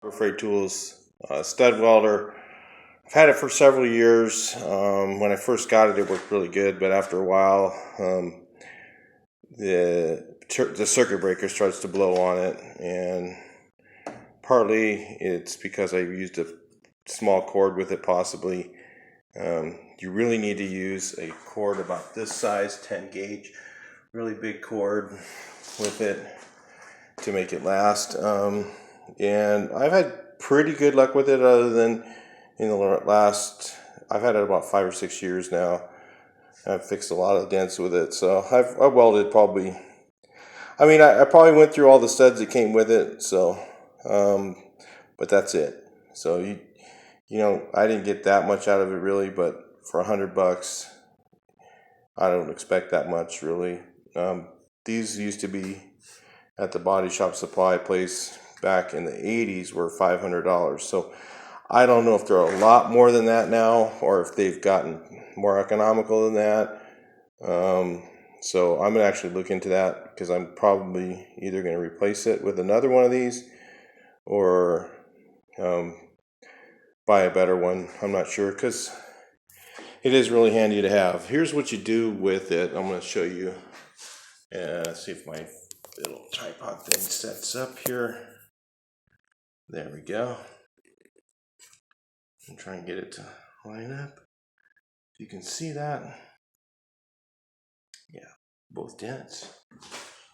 Freight Tools stud welder. I've had it for several years. When I first got it, it worked really good, but after a while, the circuit breaker starts to blow on it, and partly it's because I used a small cord with it, possibly. You really need to use a cord about this size, 10 gauge, really big cord with it to make it last. And I've had pretty good luck with it, other than in the last, I've had it about 5 or 6 years now. I've fixed a lot of dents with it, so I've welded probably, I probably went through all the studs that came with it, so, but that's it. So you know, I didn't get that much out of it really, but for $100, I don't expect that much really. These used to be at the body shop supply place back in the 80s were $500. So I don't know if they're a lot more than that now, or if they've gotten more economical than that. So I'm gonna actually look into that, because I'm probably either gonna replace it with another one of these, or buy a better one. I'm not sure, because it is really handy to have. Here's what you do with it. I'm going to show you. See if my little tripod thing sets up here. There we go. I'm trying to get it to line up. You can see that. Yeah, both dents.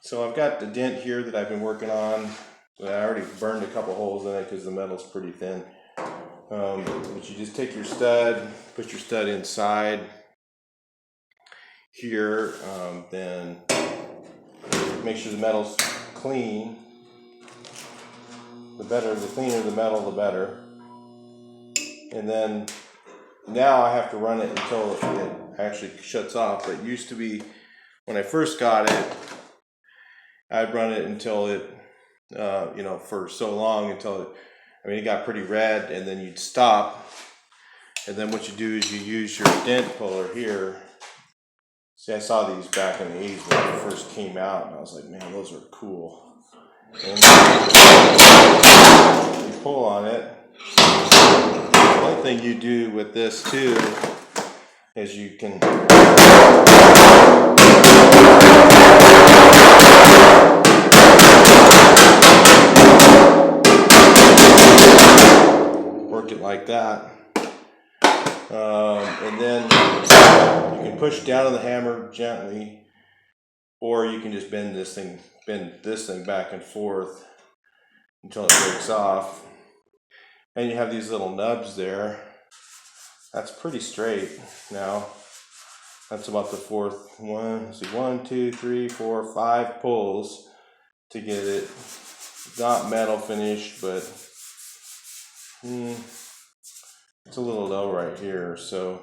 So I've got the dent here that I've been working on. I already burned a couple holes in it because the metal's pretty thin. But you just take your stud, put your stud inside here, then make sure the metal's clean. The cleaner the metal, the better. And then now I have to run it until it actually shuts off. But it used to be, when I first got it, I'd run it until it, for so long until it, it got pretty red, and then you'd stop. And then what you do is you use your dent puller here. See, I saw these back in the 80s when they first came out, and I was like, man, those are cool. And you pull on it. One thing you do with this too is you can work it like that, and then you can push down on the hammer gently, or you can just bend this thing back and forth until it breaks off. And you have these little nubs there. That's pretty straight now. That's about the fourth one. See, 1, 2, 3, 4, 5 pulls to get it not metal finished, but it's a little low right here, so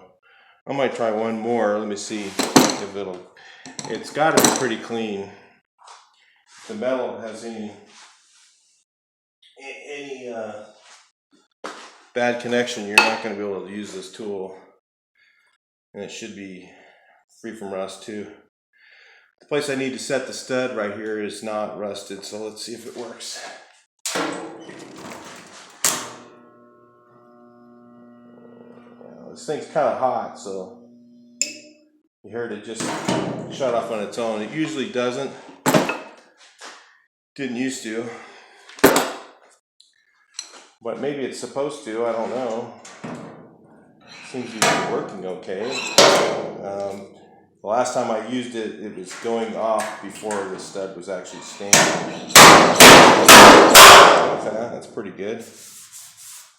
I might try one more. Let me see if it's got to be pretty clean. If the metal has any bad connection, you're not going to be able to use this tool, and it should be free from rust too. The place I need to set the stud right here is not rusted, so let's see if it works. This thing's kind of hot, so you heard it just shut off on its own. It usually doesn't. Didn't used to. But maybe it's supposed to, I don't know. Seems to be working okay. The last time I used it, it was going off before the stud was actually standing. Okay, that's pretty good.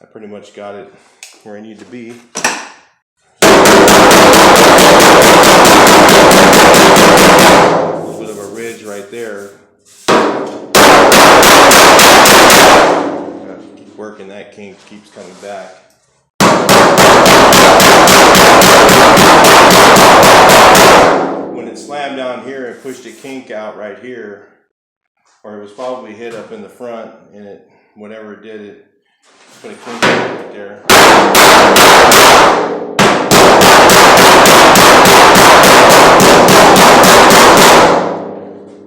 I pretty much got it where I need to be. A little bit of a ridge right there. Keep working, that kink keeps coming back. When it slammed down here and pushed a kink out right here, or it was probably hit up in the front, and it, whatever it did, it put a kink right there.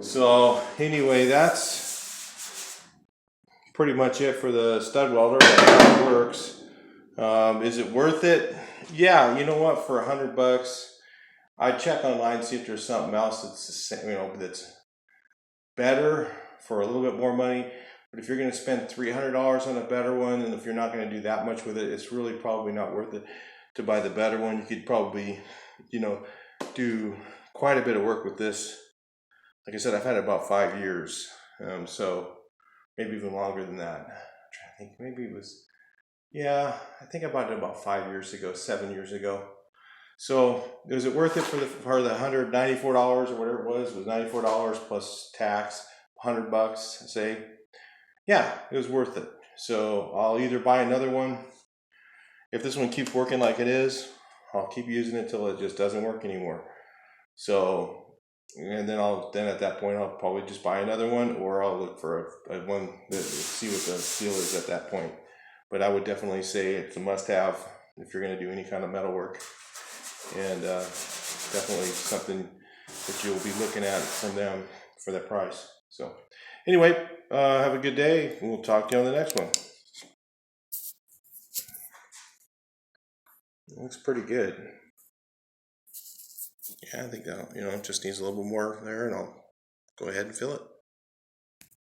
So anyway, that's pretty much it for the stud welder. That's how it works. Is it worth it? Yeah, you know what? For $100, I'd check online, see if there's something else that's the same, that's better for a little bit more money. But if you're going to spend $300 on a better one, and if you're not going to do that much with it, it's really probably not worth it to buy the better one. You could probably, do quite a bit of work with this. Like I said, I've had it about 5 years, so maybe even longer than that. I'm trying to think, maybe it was, yeah, I think I bought it about 5 years ago, 7 years ago. So was it worth it for the $194 or whatever it was? It was $94 plus tax, $100, say. Yeah, it was worth it. So I'll either buy another one. If this one keeps working like it is, I'll keep using it till it just doesn't work anymore. So, and then at that point I'll probably just buy another one, or I'll look for a one that see what the deal is at that point. But I would definitely say it's a must-have if you're going to do any kind of metal work, and definitely something that you'll be looking at from them for that price. So anyway, have a good day, and we'll talk to you on the next one. It looks pretty good. Yeah, I think that, it just needs a little bit more there, and I'll go ahead and fill it.